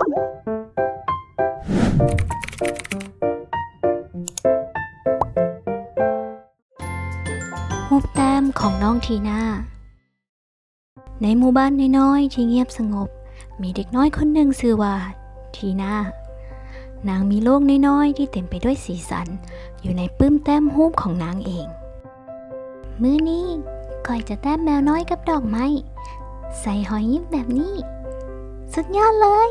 รูปแต้มของน้องทีน่าในหมู่บ้านน้อยๆที่เงียบสงบมีเด็กน้อยคนหนึ่งชื่อว่าทีน่านางมีโลกน้อยๆที่เต็มไปด้วยสีสันอยู่ในปื้มแต้มรูปของนางเองมื้อนี้ก้อยจะแต้มแมวน้อยกับดอกไม้ใส่หอยยิ้มแบบนี้สุดยอดเลย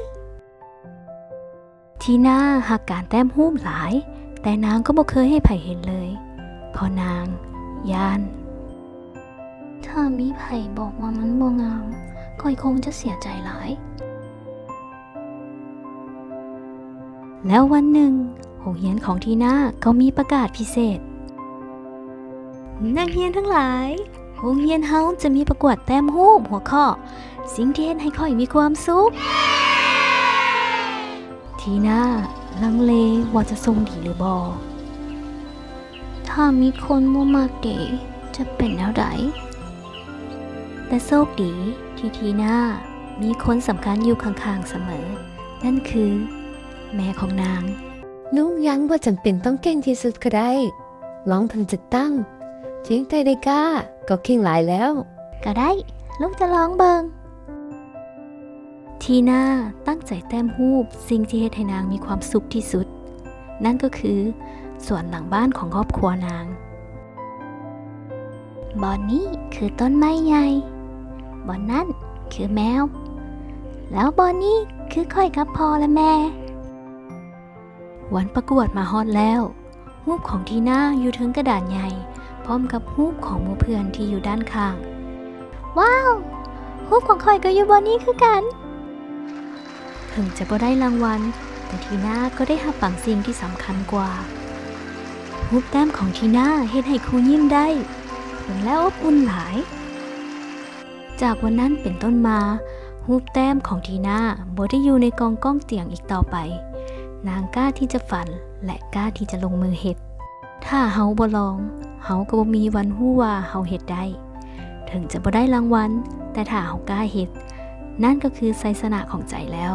ทีน่าหักการแต้มรูปหลายแต่นางก็บ่เคยให้ไผเห็นเลยเพราะนางย่านถ้ามีไผบอกว่ามันบ่งามก้อยคงจะเสียใจหลายแล้ววันหนึ่งโรงเรียนของทีน่าก็มีประกาศพิเศษนักเรียนทั้งหลายโรงเรียนเฮาจะมีประกวดแต้มรูปหัวข้อสิ่งที่เฮ็ดให้ค่อยมีความสุขทีน่าลังเลว่าจะส่งดีหรือบ่ถ้ามีคนบ่มักเดจะเป็นแนวใดแต่โชคดีที่ทีน่ามีคนสำคัญอยู่ข้างๆเสมอนั่นคือแม่ของนางลูกยังว่าจำเป็นต้องเก่งที่สุดก็ได้ลองทำจัดตั้งเจียงใจได้กล้าก็เก่งหลายแล้วก็ได้ลูกจะลองเบิงทีน่าตั้งใจแต้มรูปสิ่งที่เฮ็ดให้นางมีความสุขที่สุดนั่นก็คือสวนหลังบ้านของครอบครัวนางบอนนี้คือต้นไม้ใหญ่บอนนั้นคือแมวแล้วบอนนี้คือค่อยกับพ่อและแม่วันประกวดมาฮอดแล้วรูปของทีน่าอยู่ถึงกระดานใหญ่พร้อมกับรูปของหมู่เพื่อนที่อยู่ด้านข้างว้าวรูปของค่อยก็อยู่บอนนี้คือกันถึงจะบ่ได้รางวัลแต่ทีน่าก็ได้รับบางสิ่งที่สำคัญกว่ารูปแต้มของทีน่าเฮ็ดให้ครูยิ้มได้เห็นแล้วอบอุ่นหลายจากวันนั้นเป็นต้นมารูปแต้มของทีน่าบ่ได้อยู่ในกองก้องเตียงอีกต่อไปนางกล้าที่จะฝันและกล้าที่จะลงมือเฮ็ดถ้าเฮาบ่ลองเฮาก็บ่มีวันฮู้ว่าเฮาเฮ็ดได้ถึงจะบ่ได้รางวัลแต่ถ้าเฮากล้าเฮ็ดนั่นก็คือชัยชนะของใจแล้ว